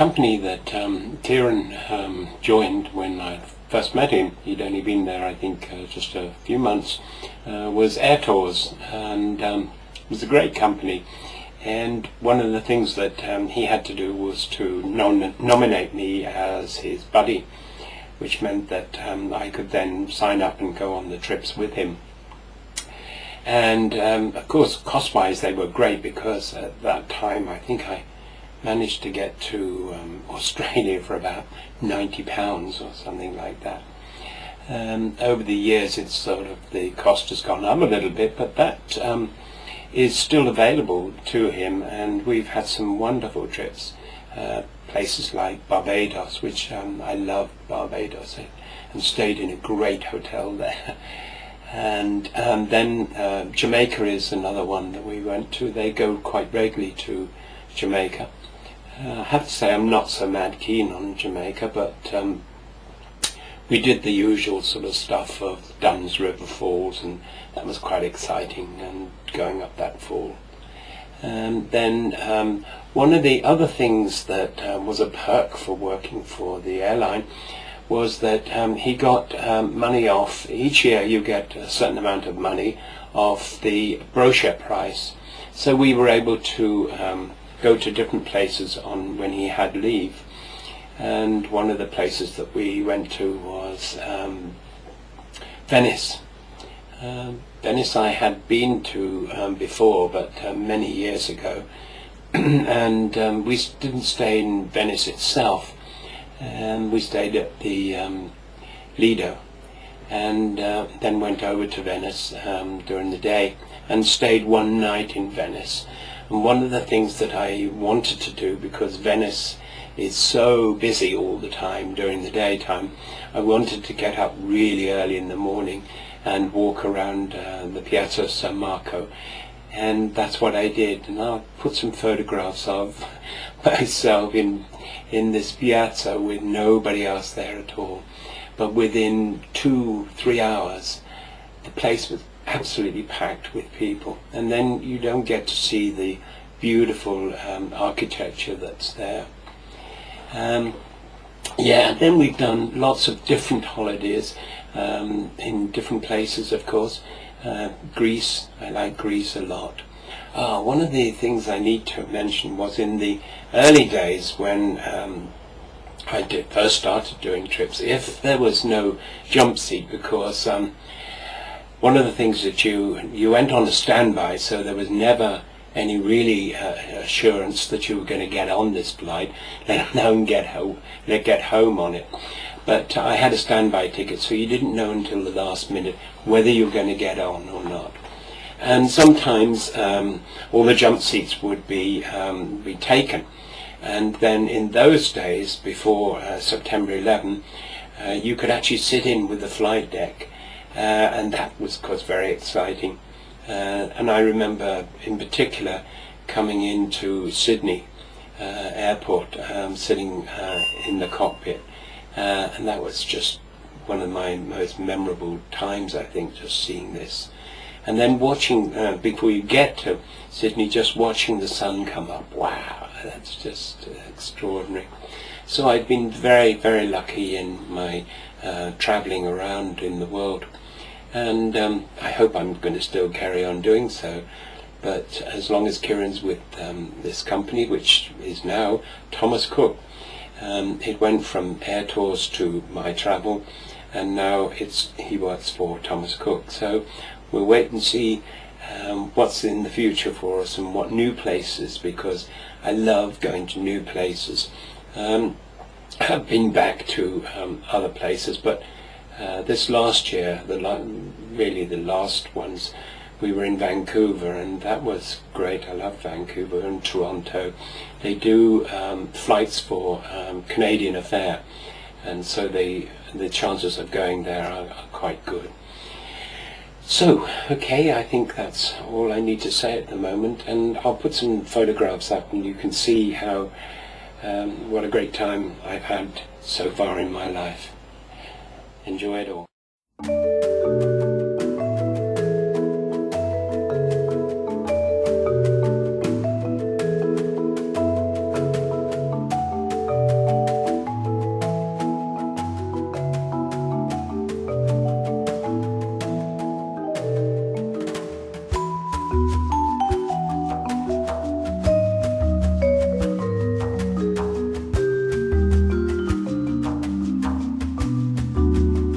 company that KIeran joined when I first met him, he'd only been there I think just a few months, was Airtours, and it was a great company. And one of the things that he had to do was to nominate me as his buddy, which meant that I could then sign up and go on the trips with him. And of course, cost-wise they were great, because at that time I think I managed to get to Australia for about £90 or something like that. Over the years it's sort of, the cost has gone up a little bit, but that is still available to him, and we've had some wonderful trips. Places like Barbados, which I love Barbados, and stayed in a great hotel there. And then Jamaica is another one that we went to. They go quite regularly to Jamaica. I have to say I'm not so mad keen on Jamaica, but we did the usual sort of stuff of Dunn's River Falls, and that was quite exciting, and going up that fall. Then one of the other things that was a perk for working for the airline was that he got money off. Each year you get a certain amount of money off the brochure price. So we were able to go to different places on when he had leave. And one of the places that we went to was Venice. Venice I had been to before, but many years ago. And we didn't stay in Venice itself. We stayed at the Lido, and then went over to Venice during the day and stayed one night in Venice. And one of the things that I wanted to do, because Venice is so busy all the time during the daytime, I wanted to get up really early in the morning and walk around the Piazza San Marco. And that's what I did, and I'll put some photographs of myself in this piazza with nobody else there at all. But within 2-3 hours the place was absolutely packed with people, and then you don't get to see the beautiful architecture that's there. Yeah, then we've done lots of different holidays in different places, of course. Greece, I like Greece a lot. One of the things I need to mention was in the early days when I first started doing trips, if there was no jump seat, because one of the things that you went on a standby, so there was never any really assurance that you were going to get on this flight, let alone get home on it. But I had a standby ticket, so you didn't know until the last minute whether you were going to get on or not. And sometimes all the jump seats would be taken. And then in those days, before September 11, you could actually sit in with the flight deck, and that was, of course, very exciting. And I remember in particular coming into Sydney airport, sitting in the cockpit, and that was just one of my most memorable times, I think, just seeing this. And then watching, before you get to Sydney, just watching the sun come up. Wow, that's just extraordinary. So I've been very, very lucky in my travelling around in the world. And I hope I'm going to still carry on doing so. But as long as KIeran's with this company, which is now Thomas Cook, it went from Airtours to My Travel, and now he works for Thomas Cook. So we'll wait and see what's in the future for us and what new places, because I love going to new places. I've been back to other places, but this last year, really the last ones, we were in Vancouver, and that was great. I love Vancouver and Toronto. They do flights for Canadian Affair, and so the chances of going there are quite good. So, okay, I think that's all I need to say at the moment, and I'll put some photographs up and you can see how what a great time I've had so far in my life. Enjoy it all.